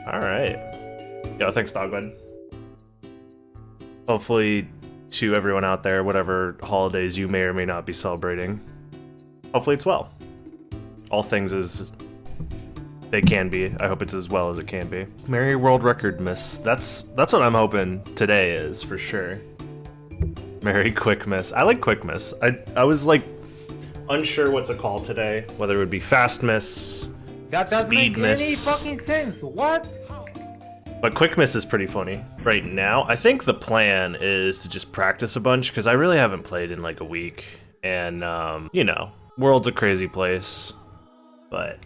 All right. Yo, thanks, Dogwood. Hopefully, to everyone out there, whatever holidays you may or may not be celebrating, hopefully it's well. All things as they can be. I hope it's as well as it can be. Merry World Record, miss. That's what I'm hoping today is, for sure. Merry Quickmas. I like Quickmas. I was like unsure what to call today, whether it would be Fast Miss, That doesn't Speed make any Miss. fucking sense. What? But Quickmas is pretty funny. Right now, I think the plan is to just practice a bunch, because I really haven't played in like a week. And, you know, world's a crazy place. But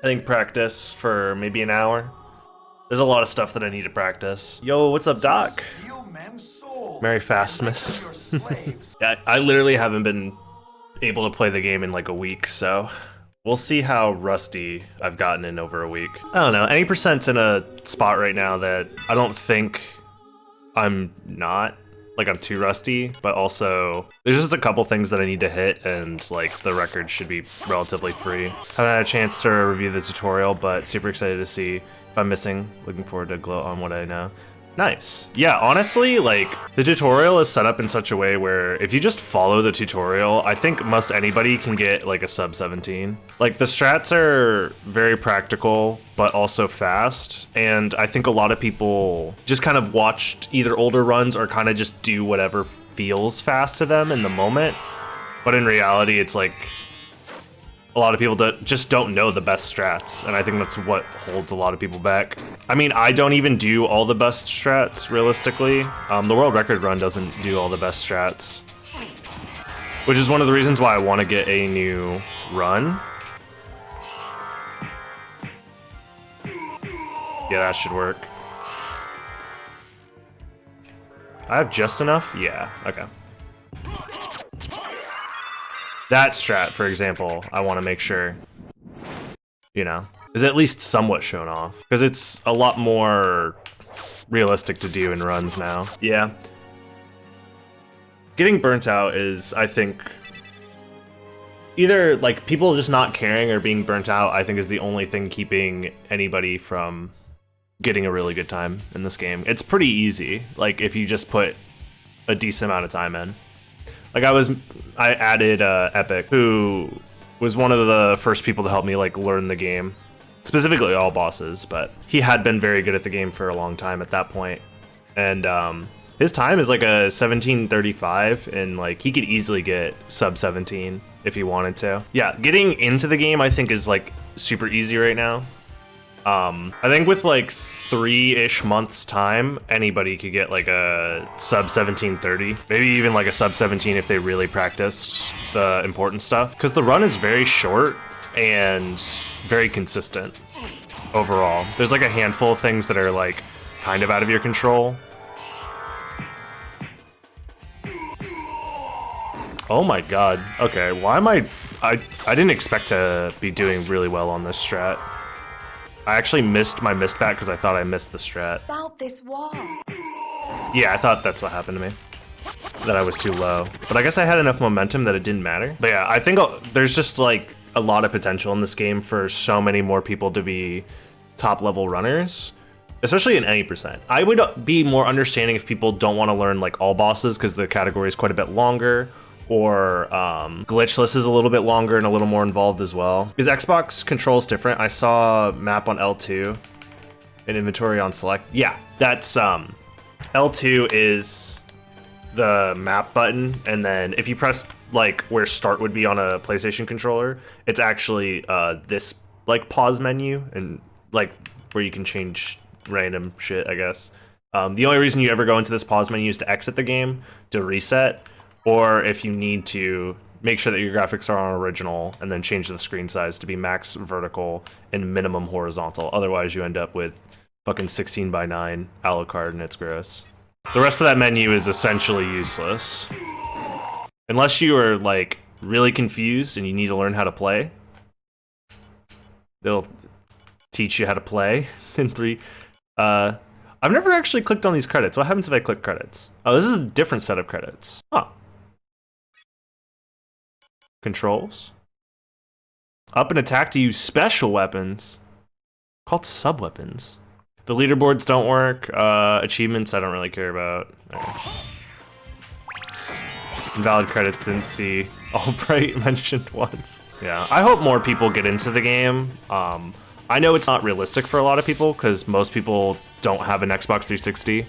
I think practice for maybe an hour. There's a lot of stuff that I need to practice. Yo, what's up, Doc? Merry Fastmas. Yeah, I literally haven't been able to play the game in like a week, so we'll see how rusty I've gotten in over a week. I don't know, any percent's in a spot right now that I don't think I'm not, like I'm too rusty, but also there's just a couple things that I need to hit and like the record should be relatively free. Haven't had a chance to review the tutorial, but super excited to see if I'm missing. Looking forward to gloat on what I know. Nice. Yeah, honestly, like, the tutorial is set up in such a way where if you just follow the tutorial, I think most anybody can get, like, a sub 17. Like, the strats are very practical, but also fast, and I think a lot of people just kind of watched either older runs or kind of just do whatever feels fast to them in the moment. But in reality, it's like, a lot of people that just don't know the best strats, and I think that's what holds a lot of people back. I mean, I don't even do all the best strats, realistically. The world record run doesn't do all the best strats, which is one of the reasons why I want to get a new run. Yeah, that should work. I have just enough? Yeah, okay. That strat, for example, I want to make sure, you know, is at least somewhat shown off. Because it's a lot more realistic to do in runs now. Yeah. Getting burnt out is, I think, either, like, people just not caring or being burnt out, I think is the only thing keeping anybody from getting a really good time in this game. It's pretty easy, like, if you just put a decent amount of time in. Like I added Epic, who was one of the first people to help me like learn the game, specifically all bosses, but he had been very good at the game for a long time at that point. And his time is like a 17:35, and like he could easily get sub 17 if he wanted to. Yeah, getting into the game I think is like super easy right now. I think with like 3-ish months time, anybody could get like a sub 17:30, maybe even like a sub 17 if they really practiced the important stuff. Because the run is very short and very consistent overall. There's like a handful of things that are like kind of out of your control. Oh my god. Okay, why am I didn't expect to be doing really well on this strat. I actually missed my mist back because I thought I missed the strat. About this wall. Yeah, I thought that's what happened to me. That I was too low. But I guess I had enough momentum that it didn't matter. But yeah, I think there's just like a lot of potential in this game for so many more people to be top level runners, especially in any percent. I would be more understanding if people don't want to learn like all bosses because the category is quite a bit longer, or glitchless is a little bit longer and a little more involved as well. Because Xbox controls different. I saw map on L2 and inventory on select. Yeah, that's L2 is the map button, and then if you press like where start would be on a PlayStation controller, it's actually this like pause menu, and like where you can change random shit, I guess. The only reason you ever go into this pause menu is to exit the game, to reset, or if you need to make sure that your graphics are on original and then change the screen size to be max vertical and minimum horizontal. Otherwise you end up with fucking 16:9 Alucard and it's gross. The rest of that menu is essentially useless. Unless you are like really confused and you need to learn how to play. They'll teach you how to play in 3. I've never actually clicked on these credits. What happens if I click credits? Oh, this is a different set of credits. Huh. Controls. Up and attack to use special weapons. Called sub-weapons. The leaderboards don't work. Achievements I don't really care about. Invalid credits didn't see. Albright mentioned once. Yeah, I hope more people get into the game. I know it's not realistic for a lot of people because most people don't have an Xbox 360,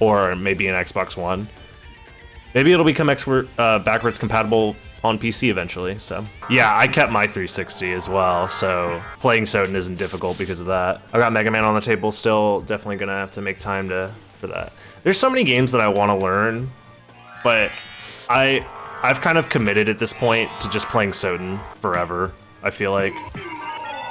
or maybe an Xbox One. Maybe it'll become backwards compatible on PC eventually, so. Yeah, I kept my 360 as well, so playing SotN isn't difficult because of that. I got Mega Man on the table still, definitely gonna have to make time for that. There's so many games that I wanna learn, but I've kind of committed at this point to just playing SotN forever, I feel like.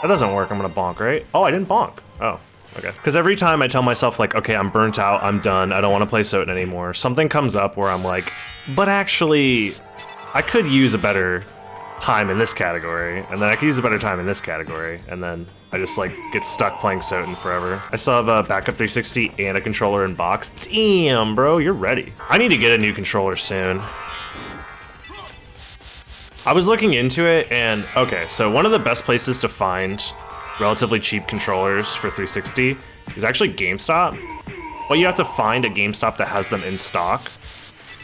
That doesn't work, I'm gonna bonk, right? Oh, I didn't bonk. Oh, okay. Because every time I tell myself, like, okay, I'm burnt out, I'm done, I don't wanna play SotN anymore, something comes up where I'm like, but actually, I could use a better time in this category, and then I could use a better time in this category, and then I just like get stuck playing SotN forever. I still have a backup 360 and a controller in box. Damn, bro, you're ready. I need to get a new controller soon. I was looking into it, and okay, so one of the best places to find relatively cheap controllers for 360 is actually GameStop. But you have to find a GameStop that has them in stock,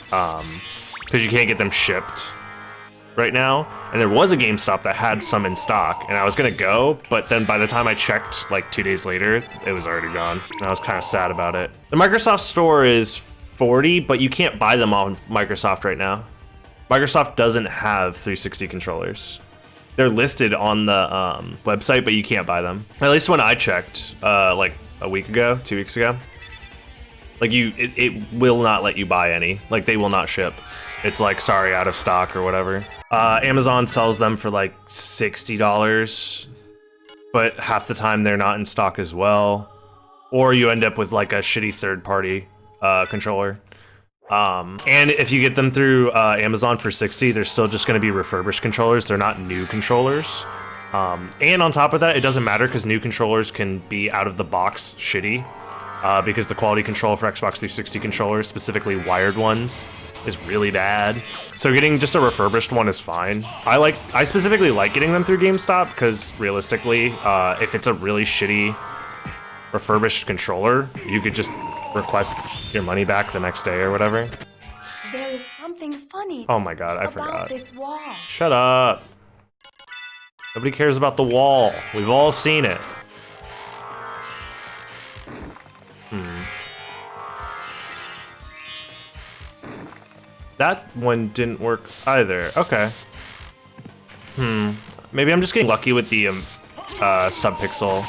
because you can't get them shipped right now. And there was a GameStop that had some in stock, and I was gonna go, but then by the time I checked like 2 days later, it was already gone. And I was kind of sad about it. The Microsoft store is $40, but you can't buy them on Microsoft right now. Microsoft doesn't have 360 controllers. They're listed on the website, but you can't buy them. At least when I checked, like a week ago, 2 weeks ago. Like it will not let you buy any. Like they will not ship. It's like, sorry, out of stock or whatever. Amazon sells them for like $60, but half the time they're not in stock as well. Or you end up with like a shitty third-party controller. And if you get them through Amazon for $60, they're still just gonna be refurbished controllers. They're not new controllers. And on top of that, it doesn't matter because new controllers can be out of the box shitty. Because the quality control for Xbox 360 controllers, specifically wired ones, is really bad. So getting just a refurbished one is fine. I specifically like getting them through GameStop because realistically, if it's a really shitty refurbished controller, you could just request your money back the next day or whatever. There is something funny. Oh my god, I about forgot. This wall. Shut up. Nobody cares about the wall. We've all seen it. That one didn't work either. Okay. Maybe I'm just getting lucky with the subpixel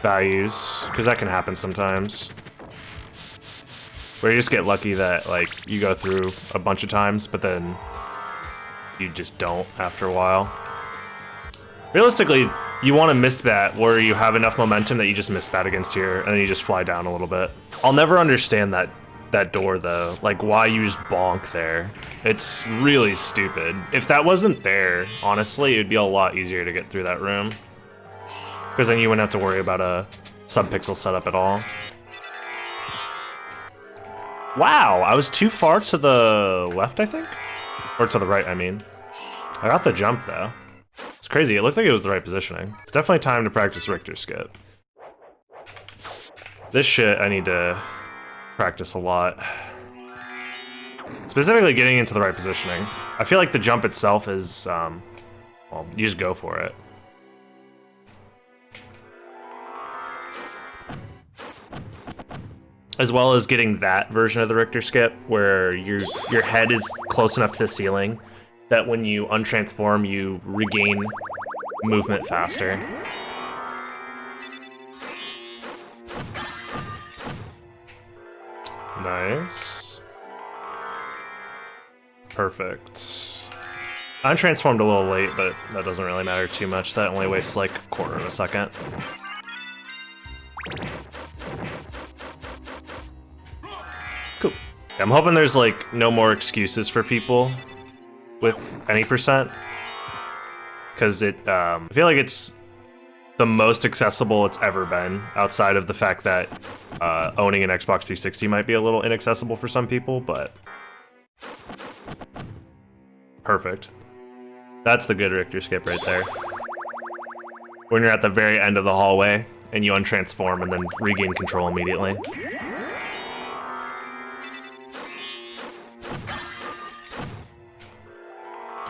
values, because that can happen sometimes. Where you just get lucky that like you go through a bunch of times, but then you just don't after a while. Realistically, you want to miss that where you have enough momentum that you just miss that against here, and then you just fly down a little bit. I'll never understand that door though, like why you just bonk there. It's really stupid. If that wasn't there, honestly, it'd be a lot easier to get through that room. Because then you wouldn't have to worry about a subpixel setup at all. Wow, I was too far to the left, I think? Or to the right, I mean. I got the jump though. It's crazy, it looked like it was the right positioning. It's definitely time to practice Richter skip. This shit I need to practice a lot. Specifically getting into the right positioning. I feel like the jump itself is, well, you just go for it. As well as getting that version of the Richter skip where your head is close enough to the ceiling that when you untransform, you regain movement faster. Nice. Perfect. I'm transformed a little late, but that doesn't really matter too much. That only wastes like a quarter of a second. Cool. I'm hoping there's like no more excuses for people with any percent. Because I feel like it's the most accessible it's ever been, outside of the fact that owning an Xbox 360 might be a little inaccessible for some people, but perfect. That's the good Richter skip right there. when you're at the very end of the hallway and you untransform and then regain control immediately.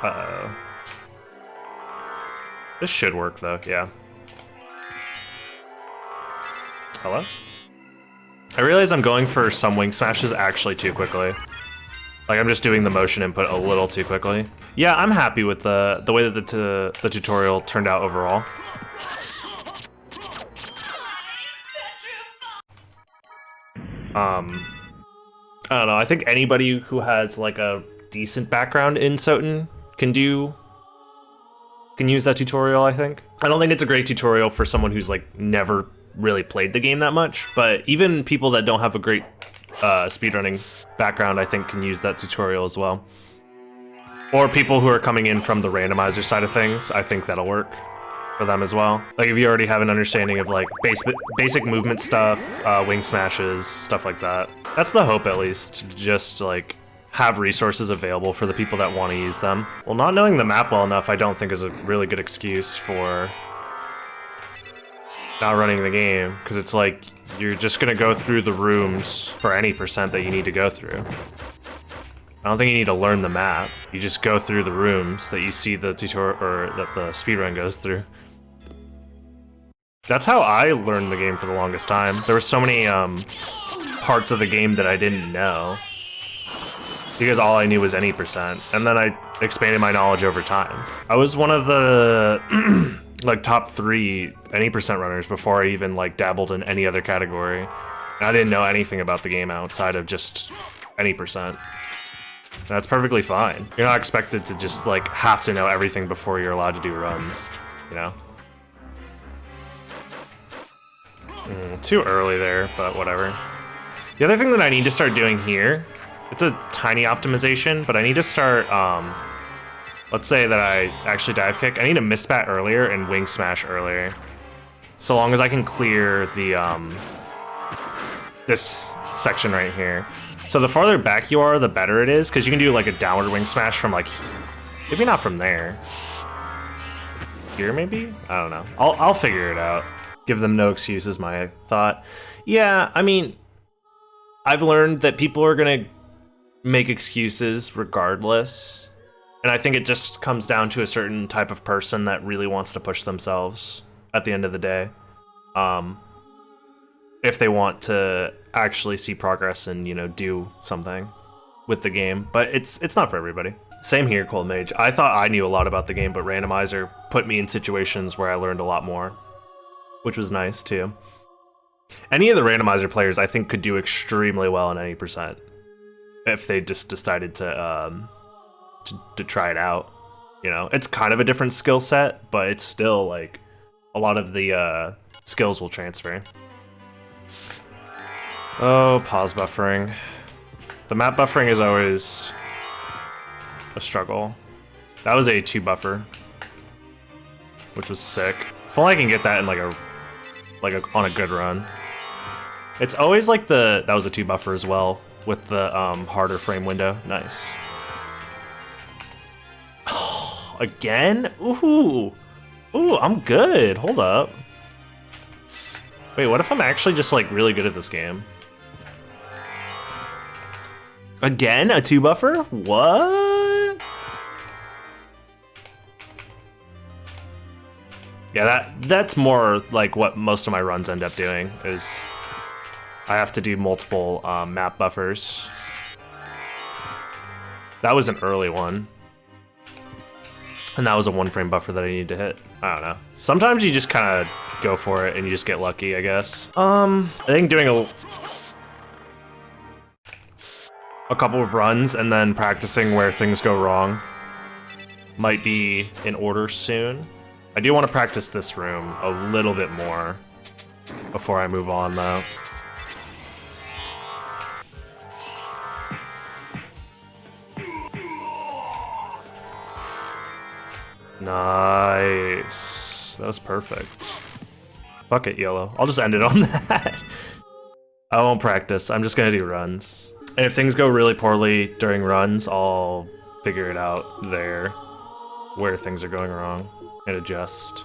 Uh-oh. This should work though, yeah. Hello? I realize I'm going for some wing smashes actually too quickly. Like I'm just doing the motion input a little too quickly. Yeah, I'm happy with the way that the tutorial turned out overall. I don't know, I think anybody who has like a decent background in SotN can use that tutorial, I think. I don't think it's a great tutorial for someone who's like never really played the game that much, but even people that don't have a great speedrunning background, I think can use that tutorial as well. Or people who are coming in from the randomizer side of things, I think that'll work for them as well. Like if you already have an understanding of like basic movement stuff, wing smashes, stuff like that. That's the hope, at least, just like have resources available for the people that want to use them. Well, not knowing the map well enough, I don't think is a really good excuse for not running the game, because it's like you're just gonna go through the rooms for any percent that you need to go through. I don't think you need to learn the map. You just go through the rooms that you see the tutorial or that the speedrun goes through. That's how I learned the game for the longest time. There were so many parts of the game that I didn't know, because all I knew was any percent, and then I expanded my knowledge over time. I was one of the like top 3 any percent runners before I even like dabbled in any other category. And I didn't know anything about the game outside of just any percent. That's perfectly fine. You're not expected to just like have to know everything before you're allowed to do runs, you know? Too early there, but whatever. The other thing that I need to start doing here, it's a tiny optimization, but I need to start, let's say that I actually dive kick. I need to mispat earlier and wing smash earlier. So long as I can clear the, this section right here. So the farther back you are, the better it is, because you can do like a downward wing smash from like, maybe not from there. Here maybe? I don't know. I'll figure it out. Give them no excuses, my thought. Yeah, I mean, I've learned that people are gonna make excuses regardless. And I think it just comes down to a certain type of person that really wants to push themselves at the end of the day. If they want to actually see progress and, you know, do something with the game. But it's not for everybody. Same here, Cold Mage. I thought I knew a lot about the game, but Randomizer put me in situations where I learned a lot more, which was nice too. Any of the Randomizer players I think could do extremely well in any percent if they just decided to try it out. You know, it's kind of a different skill set, but it's still like a lot of the skills will transfer. Oh, pause buffering. The map buffering is always a struggle. That was a 2 buffer, which was sick. If only I can get that in on a good run. It's always like that was a 2 buffer as well with the harder frame window. Nice. Oh, again? Ooh, I'm good. Hold up. Wait, what if I'm actually just like really good at this game? Again, a 2 buffer? What? Yeah, that's more like what most of my runs end up doing, is I have to do multiple map buffers. That was an early one. And that was a 1 frame buffer that I needed to hit. I don't know. Sometimes you just kind of go for it and you just get lucky, I guess. I think doing a couple of runs and then practicing where things go wrong might be in order soon. I do want to practice this room a little bit more before I move on, though. Nice. That was perfect. Fuck it, yellow. I'll just end it on that. I won't practice. I'm just gonna do runs. And if things go really poorly during runs, I'll figure it out there, where things are going wrong, and adjust.